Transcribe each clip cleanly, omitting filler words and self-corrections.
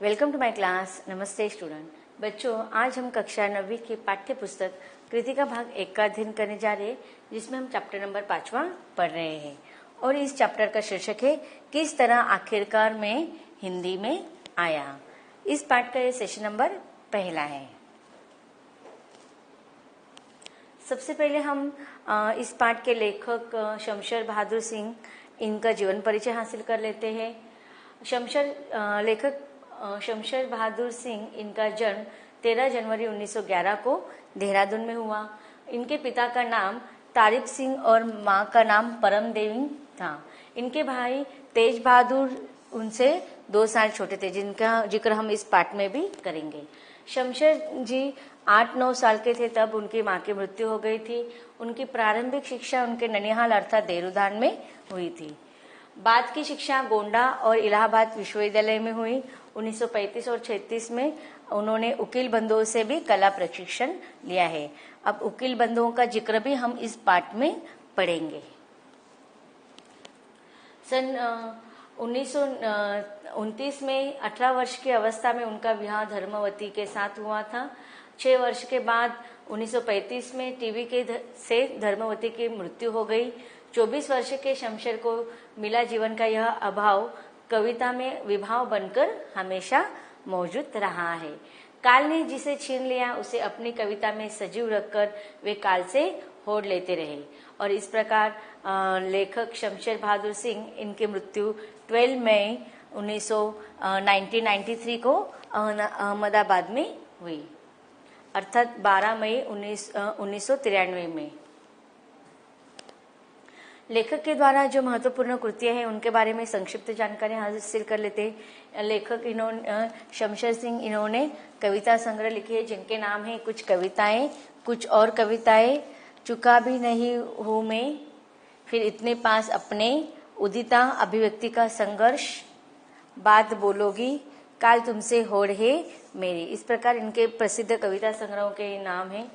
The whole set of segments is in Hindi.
Welcome to my class. नमस्ते स्टूडेंट। बच्चों, आज हम कक्षा 9वीं की पाठ्य पुस्तक कृतिका भाग 1 का अध्ययन करने जा रहे हैं, जिसमें हम चैप्टर नंबर 5वां पढ़ रहे हैं। और इस चैप्टर का शीर्षक है किस तरह आखिरकार में हिंदी में आया। इस पाठ का ये सेशन नंबर पहला है। सबसे पहले हम इस पाठ के लेखक शमशेर बहादुर सिंह, इनका जीवन परिचय हासिल कर लेते हैं। लेखक शमशेर बहादुर सिंह, इनका जन्म 13 जनवरी 1911 को देहरादून में हुआ। इनके पिता का नाम तारिक सिंह और मां का नाम परम देवी था। इनके भाई तेज बहादुर उनसे 2 साल छोटे थे, जिनका जिक्र हम इस पाठ में भी करेंगे। शमशेर जी 8-9 साल के थे तब उनकी मां की मृत्यु हो गई थी। उनकी प्रारंभिक शिक्षा उनके ननिहाल अर्थात देहरादून में हुई थी। बाद की शिक्षा गोंडा और इलाहाबाद विश्वविद्यालय में हुई। 1935 और 36 में उन्होंने उकील बंधुओं से भी कला प्रशिक्षण लिया है। अब उकील बंधुओं का जिक्र भी हम इस पाठ में पढ़ेंगे। सन 1929 में 18 वर्ष की अवस्था में उनका विवाह धर्मवती के साथ हुआ था। 6 वर्ष के बाद 1935 में टीबी से धर्मवती की मृत्यु हो गई। 24 वर्ष के शमशेर को मिला जीवन का यह अभाव कविता में विभाव बनकर हमेशा मौजूद रहा है। काल ने जिसे छीन लिया उसे अपनी कविता में सजीव रखकर वे काल से होड़ लेते रहे। और इस प्रकार लेखक शमशेर बहादुर सिंह, इनकी मृत्यु 12 मई 1993 को अहमदाबाद में हुई, अर्थात 12 मई 1993 में। लेखक के द्वारा जो महत्वपूर्ण कृतियां हैं उनके बारे में संक्षिप्त जानकारी हासिल कर लेते हैं। लेखक शमशेर सिंह, इन्होंने कविता संग्रह लिखे हैं, जिनके नाम हैं कुछ कविताएं, कुछ और कविताएं, चुका भी नहीं हूं मैं, फिर इतने पास अपने, उदिता, अभिव्यक्ति का संघर्ष, बात बोलोगी, काल तुमसे होड़ है मेरी। इस प्रकार इनके प्रसिद्ध कविता संग्रहों के नाम हैं।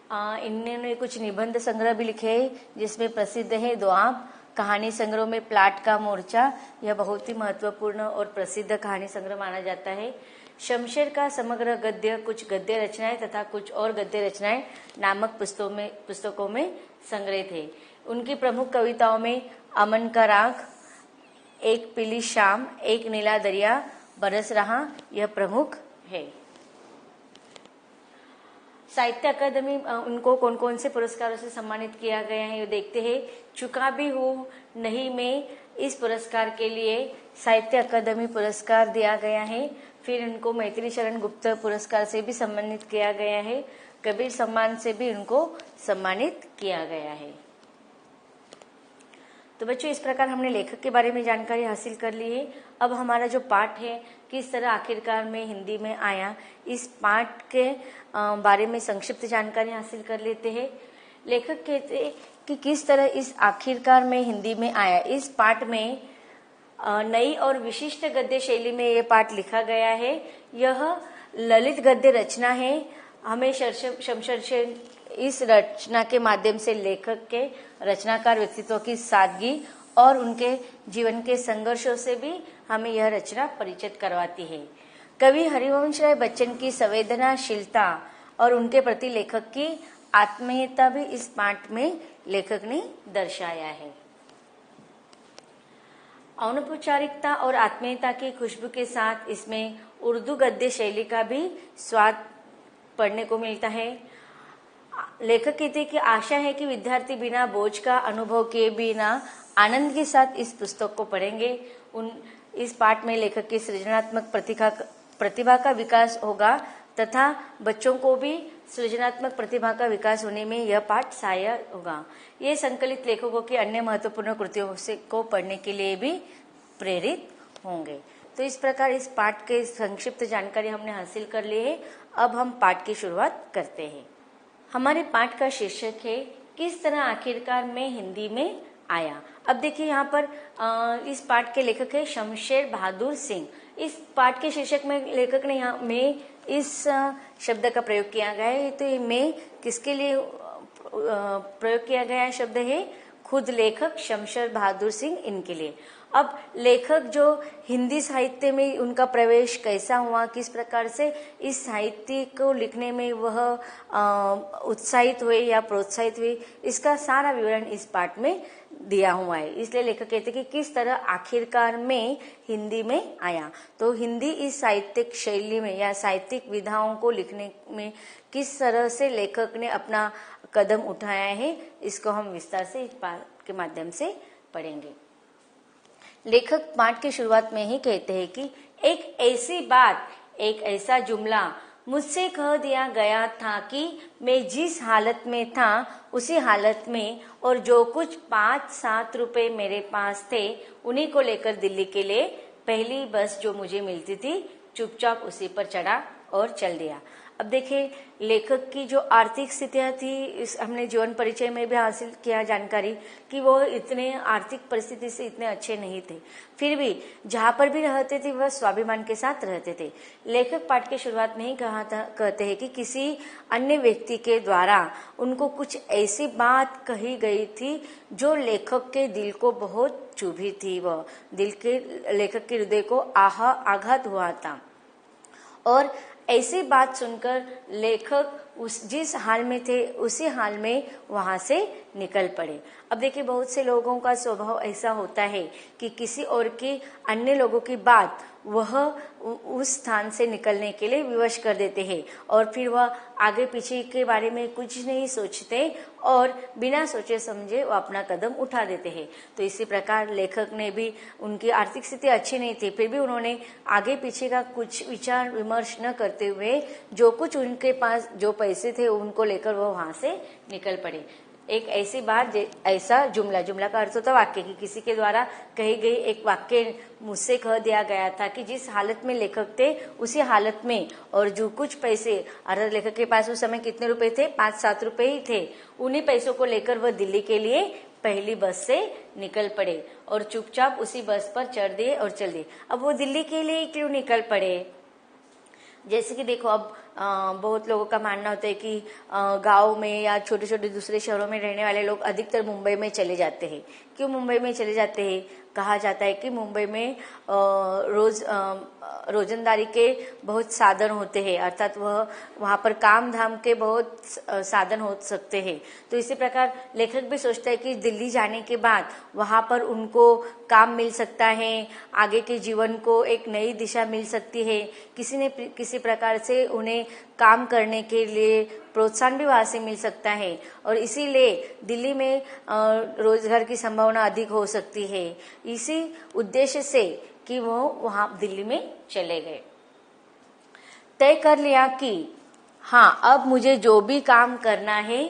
इन्होंने कुछ निबंध संग्रह भी लिखे हैं, जिसमें प्रसिद्ध है दोआब। कहानी संग्रह में प्लाट का मोर्चा, यह बहुत ही महत्वपूर्ण और प्रसिद्ध कहानी संग्रह माना जाता है। शमशेर का समग्र गद्य, कुछ गद्य रचनाएं तथा कुछ और गद्य रचनाएं नामक पुस्तकों में संग्रहित है। उनकी प्रमुख कविताओं में अमन का राग, एक पीली शाम, एक नीला दरिया बरस रहा, यह प्रमुख है। साहित्य अकादमी उनको कौन कौन से पुरस्कारों से सम्मानित किया गया है ये देखते हैं। चुका भी हूँ नहीं में, इस पुरस्कार के लिए साहित्य अकादमी पुरस्कार दिया गया है। फिर इनको मैथिली शरण गुप्त पुरस्कार से भी सम्मानित किया गया है। कबीर सम्मान से भी उनको सम्मानित किया गया है। तो बच्चों, इस प्रकार हमने लेखक के बारे में जानकारी हासिल कर ली है। अब हमारा जो पाठ है किस तरह आखिरकार में हिंदी में आया, इस पाठ के बारे में संक्षिप्त जानकारी हासिल कर लेते हैं। लेखक कहते हैं कि किस तरह इस आखिरकार में हिंदी में आया। इस पाठ में नई और विशिष्ट गद्य शैली में यह पाठ लिखा गया है। यह ललित गद्य रचना है। हमें शमशेर से इस रचना के माध्यम से लेखक के रचनाकार व्यक्तित्व की सादगी और उनके जीवन के संघर्षों से भी हमें यह रचना परिचित करवाती है। कवि हरिवंश राय बच्चन की संवेदनाशीलता और उनके प्रति लेखक की आत्मीयता भी इस पाठ में लेखक ने दर्शाया है। औपचारिकता और आत्मीयता की खुशबू के साथ इसमें उर्दू गद्य शैली का भी स्वाद पढ़ने को मिलता है। लेखक कहते हैं कि आशा है कि विद्यार्थी बिना बोझ का अनुभव किए बिना आनंद के साथ इस पुस्तक को पढ़ेंगे। इस पाठ में लेखक की सृजनात्मक प्रतिभा का विकास होगा तथा बच्चों को भी सृजनात्मक प्रतिभा का विकास होने में यह पाठ सहायक होगा। ये संकलित लेखकों की अन्य महत्वपूर्ण कृतियों को पढ़ने के लिए भी प्रेरित होंगे। तो इस प्रकार इस पाठ के संक्षिप्त जानकारी हमने हासिल कर ली है। अब हम पाठ की शुरुआत करते हैं। हमारे पाठ का शीर्षक है किस तरह आखिरकार में हिंदी में आया। अब देखिए, यहाँ पर इस पाठ के लेखक है शमशेर बहादुर सिंह। इस पाठ के शीर्षक में लेखक ने यहाँ में इस शब्द का प्रयोग किया गया है। तो ये में किसके लिए प्रयोग किया गया शब्द है? खुद लेखक शमशेर बहादुर सिंह, इनके लिए। अब लेखक जो हिंदी साहित्य में उनका प्रवेश कैसा हुआ, किस प्रकार से इस साहित्य को लिखने में वह उत्साहित हुए या प्रोत्साहित हुए, इसका सारा विवरण इस पाठ में दिया हुआ है। इसलिए लेखक कहते हैं कि किस तरह आखिरकार में हिंदी में आया। तो हिंदी इस साहित्यिक शैली में या साहित्यिक विधाओं को लिखने में किस तरह से लेखक ने अपना कदम उठाया है, इसको हम विस्तार से इस पाठ के माध्यम से पढ़ेंगे। लेखक पाठ की शुरुआत में ही कहते हैं कि एक ऐसी बात, एक ऐसा जुमला मुझसे कह दिया गया था कि मैं जिस हालत में था उसी हालत में, और जो कुछ 5-7 रुपए मेरे पास थे उन्हीं को लेकर दिल्ली के लिए पहली बस जो मुझे मिलती थी चुपचाप उसी पर चढ़ा और चल दिया। अब देखिए लेखक की जो आर्थिक स्थितियां थी, हमने जीवन परिचय में भी हासिल किया जानकारी कि वो इतने आर्थिक परिस्थिति से इतने अच्छे नहीं थे, फिर भी जहां पर भी रहते थे वह स्वाभिमान के साथ रहते थे। लेखक पाठ की शुरुआत में ही कहते हैं कि किसी अन्य व्यक्ति के द्वारा उनको कुछ ऐसी बात कही गई थी जो लेखक के दिल को बहुत चुभी थी, वह दिल के लेखक के हृदय को आघात हुआ था। और ऐसी बात सुनकर लेखक जिस हाल में थे उसी हाल में वहां से निकल पड़े। अब देखिए बहुत से लोगों का स्वभाव ऐसा होता है कि किसी और की, अन्य लोगों की बात वह उस स्थान से निकलने के लिए विवश कर देते हैं और फिर वह आगे पीछे के बारे में कुछ नहीं सोचते और बिना सोचे समझे वो अपना कदम उठा देते हैं। तो इसी प्रकार लेखक ने भी, उनकी आर्थिक स्थिति अच्छी नहीं थी, फिर भी उन्होंने आगे पीछे का कुछ विचार विमर्श न करते हुए जो कुछ उनके पास जो पैसे थे उनको लेकर वो वहां से निकल पड़े। एक ऐसी बात, ऐसा जुमला का अर्थ होता वाक्य की, किसी के द्वारा कही गई एक वाक्य मुझसे कह दिया गया था कि जिस हालत में लेखक थे उसी हालत में, और जो कुछ पैसे, अर्थात लेखक के पास उस समय कितने रुपए थे, 5-7 रुपए ही थे, उन्हीं पैसों को लेकर वह दिल्ली के लिए पहली बस से निकल पड़े और चुपचाप उसी बस पर चढ़ दिए और चल दिए। अब वो दिल्ली के लिए क्यों निकल पड़े? जैसे कि देखो अब बहुत लोगों का मानना होता है कि गांव में या छोटे छोटे दूसरे शहरों में रहने वाले लोग अधिकतर मुंबई में चले जाते हैं। क्यों मुंबई में चले जाते हैं? कहा जाता है कि मुंबई में रोजंदारी के बहुत साधन होते हैं, अर्थात वह वहां पर काम धाम के बहुत साधन हो सकते हैं। तो इसी प्रकार लेखक भी सोचता है कि दिल्ली जाने के बाद वहां पर उनको काम मिल सकता है, आगे के जीवन को एक नई दिशा मिल सकती है, किसी प्रकार से उन्हें काम करने के लिए प्रोत्साहन भी वहां से मिल सकता है और इसीलिए दिल्ली में रोजगार की संभावना अधिक हो सकती है। इसी उद्देश्य से कि वो वहां दिल्ली में चले गए। तय कर लिया कि हाँ, अब मुझे जो भी काम करना है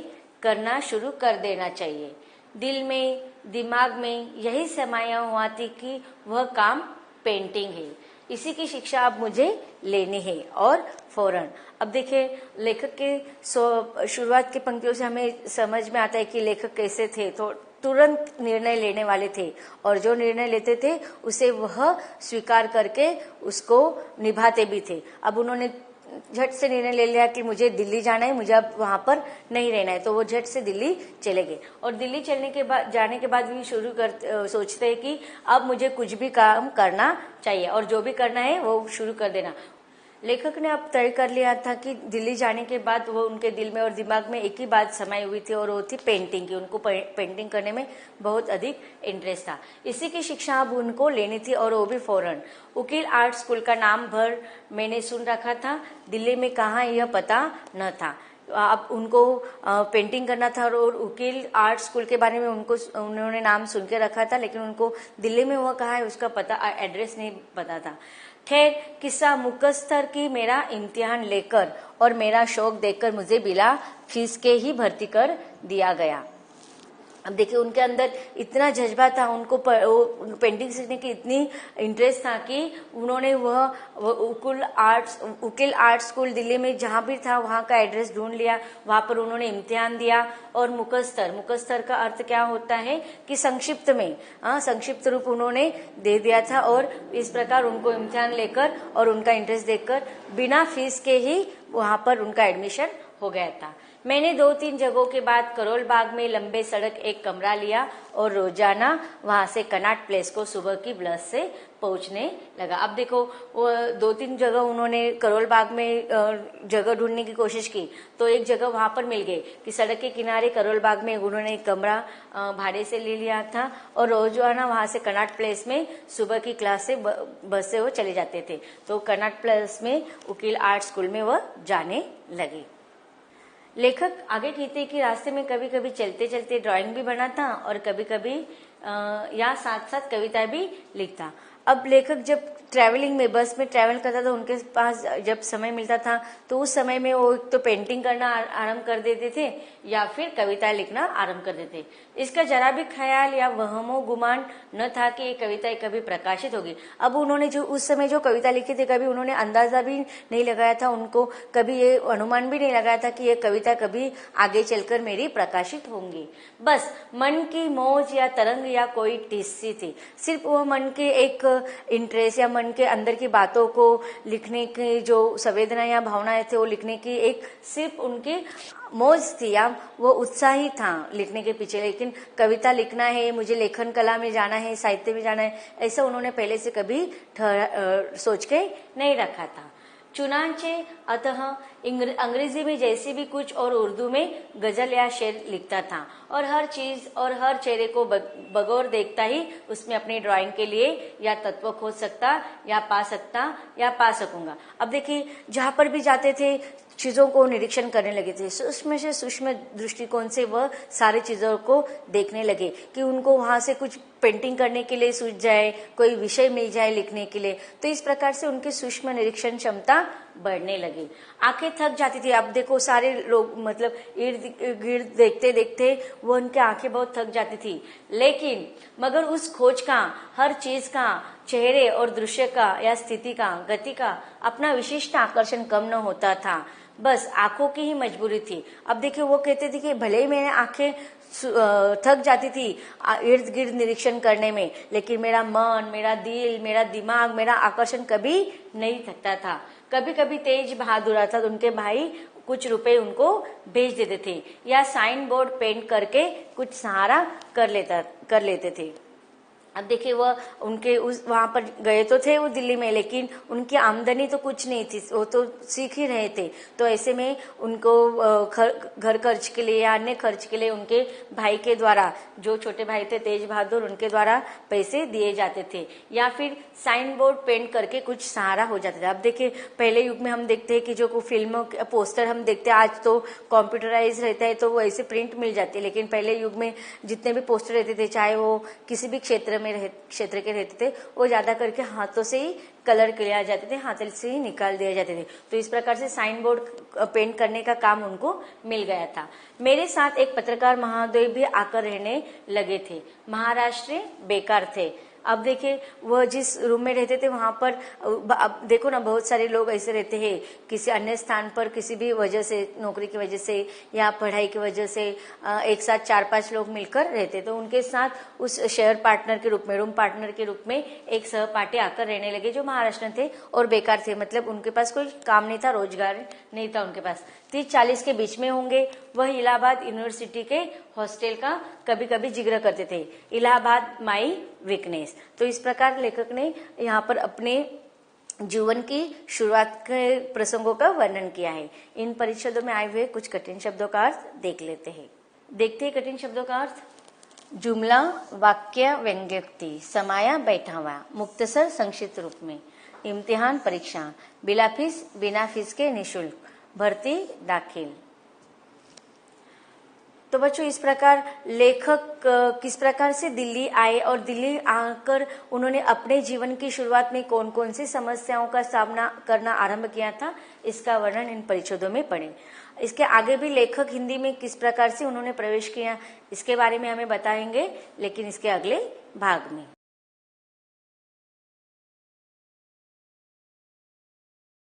करना शुरू कर देना चाहिए। दिल में, दिमाग में यही समाया हुआ थी कि वह काम पेंटिंग है, इसी की शिक्षा अब मुझे लेनी है और फौरन। अब देखिए लेखक के शुरुआत की पंक्तियों से हमें समझ में आता है कि लेखक कैसे थे। तो तुरंत निर्णय लेने वाले थे और जो निर्णय लेते थे उसे वह स्वीकार करके उसको निभाते भी थे। अब उन्होंने झट से निर्णय ले लिया कि मुझे दिल्ली जाना है, मुझे अब वहां पर नहीं रहना है, तो वो झट से दिल्ली चले गए। और दिल्ली जाने के बाद भी सोचते हैं कि अब मुझे कुछ भी काम करना चाहिए और जो भी करना है वो शुरू कर देना। लेखक ने अब तय कर लिया था कि दिल्ली जाने के बाद वो उनके दिल में और दिमाग में एक ही बात समाई हुई थी और वो थी पेंटिंग की। उनको पेंटिंग करने में बहुत अधिक इंटरेस्ट था, इसी की शिक्षा अब उनको लेनी थी और वो भी फौरन। उकील आर्ट स्कूल का नाम भर मैंने सुन रखा था, दिल्ली में कहाँ यह पता न था। अब उनको पेंटिंग करना था और उकील आर्ट स्कूल के बारे में उन्होंने नाम सुन के रखा था, लेकिन उनको दिल्ली में वह कहाँ है उसका पता, एड्रेस नहीं पता था। खैर, किस्सा मुकस्तर की मेरा इम्तिहान लेकर और मेरा शौक देखकर मुझे बिना फीस के ही भर्ती कर दिया गया। अब देखिए उनके अंदर इतना जज्बा था, उनको पेंटिंग सीखने की इतनी इंटरेस्ट था कि उन्होंने वह उकील आर्ट स्कूल दिल्ली में जहां भी था वहां का एड्रेस ढूंढ लिया, वहां पर उन्होंने इम्तिहान दिया और मुकस्तर का अर्थ क्या होता है कि संक्षिप्त में संक्षिप्त रूप उन्होंने दे दिया था और इस प्रकार उनको इम्तिहान लेकर और उनका इंटरेस्ट देखकर बिना फीस के ही वहां पर उनका एडमिशन हो गया था। मैंने 2-3 जगहों के बाद करोल बाग में लंबे सड़क एक कमरा लिया और रोजाना वहां से कनॉट प्लेस को सुबह की बस से पहुंचने लगा। अब देखो, वो 2-3 जगह उन्होंने करोल बाग में जगह ढूंढने की कोशिश की, तो एक जगह वहां पर मिल गई कि सड़क के किनारे करोल बाग में उन्होंने एक कमरा भाड़े से ले लिया था और रोजाना वहां से कनॉट प्लेस में सुबह की क्लास से बस से वो चले जाते थे। तो कनॉट प्लेस में वकील आर्ट स्कूल में वह जाने लगे। लेखक आगे कहते हैं कि रास्ते में कभी कभी चलते चलते ड्राइंग भी बनाता और कभी कभी या साथ साथ कविताएं भी लिखता। अब लेखक जब ट्रैवलिंग में बस में ट्रैवल करता था, उनके पास जब समय मिलता था तो उस समय में वो तो पेंटिंग करना आरंभ कर देते थे या फिर कविताएं लिखना आरंभ कर देते। इसका जरा भी ख्याल या वहमो गुमान न था कि ये कविताएं कभी प्रकाशित होगी। अब उन्होंने जो उस समय जो कविता लिखी थी, कभी उन्होंने अंदाजा भी नहीं लगाया था, उनको कभी ये अनुमान भी नहीं लगाया था कि ये कविता कभी आगे चलकर मेरी प्रकाशित होंगी। बस मन की मौज या तरंग या कोई टिस्सी थी। सिर्फ वो मन के एक इंटरेस्ट या मन के अंदर की बातों को लिखने की जो संवेदना या भावनाएं थे वो लिखने की एक सिर्फ उनकी मौज थी या वो उत्साह ही था लिखने के पीछे। लेकिन कविता लिखना है, मुझे लेखन कला में जाना है, साहित्य में जाना है, ऐसा उन्होंने पहले से कभी सोच के नहीं रखा था। चुनाचे अतः अंग्रेजी में जैसी भी कुछ और उर्दू में गजल या शेर लिखता था और हर चीज और हर चेहरे को बगौर देखता ही उसमें अपनी ड्राइंग के लिए या तत्व खोज सकता या पा सकूंगा। अब देखिए, जहां पर भी जाते थे चीजों को निरीक्षण करने लगे थे, सूक्ष्म से सूक्ष्म दृष्टिकोण से वह सारी चीजों को देखने लगे कि उनको वहां से कुछ पेंटिंग करने के लिए सूझ जाए, कोई विषय मिल जाए लिखने के लिए। तो इस प्रकार से उनकी सूक्ष्म निरीक्षण क्षमता बढ़ने लगी। आंखें थक जाती थी। अब देखो, सारे लोग मतलब इर्द गिर्द देखते देखते वो उनकी आंखें बहुत थक जाती थी, लेकिन मगर उस खोज का, हर चीज का, चेहरे और दृश्य का या स्थिति का, गति का अपना विशिष्ट आकर्षण कम न होता था। बस आंखों की ही मजबूरी थी। अब देखिए, वो कहते थे कि भले ही मेरे आंखें थक जाती थी इर्द गिर्द निरीक्षण करने में, लेकिन मेरा मन, मेरा दिल, मेरा दिमाग, मेरा आकर्षण कभी नहीं थकता था। कभी कभी तेज बहादुर अर्थात उनके भाई कुछ रुपए उनको भेज देते थे या साइन बोर्ड पेंट करके कुछ सहारा कर लेते थे। अब देखिए, वह उनके वहां पर गए तो थे वो दिल्ली में, लेकिन उनकी आमदनी तो कुछ नहीं थी, वो तो सीख ही रहे थे। तो ऐसे में उनको घर खर्च के लिए या अन्य खर्च के लिए उनके भाई के द्वारा, जो छोटे भाई थे तेज बहादुर, उनके द्वारा पैसे दिए जाते थे या फिर साइन बोर्ड पेंट करके कुछ सहारा हो जाता था। अब देखिए, पहले युग में हम देखते हैं कि जो फिल्मों के पोस्टर हम देखते हैं, आज तो कंप्यूटराइज रहता है तो वो ऐसे प्रिंट मिल जाती है, लेकिन पहले युग में जितने भी पोस्टर रहते थे, चाहे वो किसी भी क्षेत्र के रहते थे, वो ज्यादा करके हाथों से ही कलर किया जाते थे, हाथों से ही निकाल दिए जाते थे। तो इस प्रकार से साइन बोर्ड पेंट करने का काम उनको मिल गया था। मेरे साथ एक पत्रकार महोदय भी आकर रहने लगे थे। महाराष्ट्र बेकार थे। अब देखिए, वह जिस रूम में रहते थे वहां पर, अब देखो ना, बहुत सारे लोग ऐसे रहते हैं किसी अन्य स्थान पर किसी भी वजह से, नौकरी की वजह से या पढ़ाई की वजह से एक साथ 4-5 लोग मिलकर रहते, तो उनके साथ उस शेयर पार्टनर के रूप में, रूम पार्टनर के रूप में एक सहपाठी आकर रहने लगे जो महाराष्ट्र थे और बेकार थे। मतलब उनके पास कोई काम नहीं था, रोजगार नहीं था उनके पास। 30-40 के बीच में होंगे। वह इलाहाबाद यूनिवर्सिटी के हॉस्टल का कभी कभी जिक्र करते थे, इलाहाबाद माई वीकनेस। तो इस प्रकार लेखक ने यहाँ पर अपने जीवन की शुरुआत के प्रसंगों का वर्णन किया है। इन परिच्छेदों में आए हुए कुछ कठिन शब्दों का अर्थ देख लेते हैं। देखते हैं कठिन शब्दों का अर्थ। जुमला, वाक्य, व्यंग्योक्ति, समाया, बैठा हुआ, मुख्तसर संक्षिप्त रूप में, इम्तिहान, परीक्षा, बिना फीस के निःशुल्क, भर्ती, दाखिल। तो बच्चों, इस प्रकार लेखक किस प्रकार से दिल्ली आए और दिल्ली आकर उन्होंने अपने जीवन की शुरुआत में कौन कौन सी समस्याओं का सामना करना आरंभ किया था, इसका वर्णन इन परिच्छेदों में पढ़ें। इसके आगे भी लेखक हिंदी में किस प्रकार से उन्होंने प्रवेश किया, इसके बारे में हमें बताएंगे, लेकिन इसके अगले भाग में।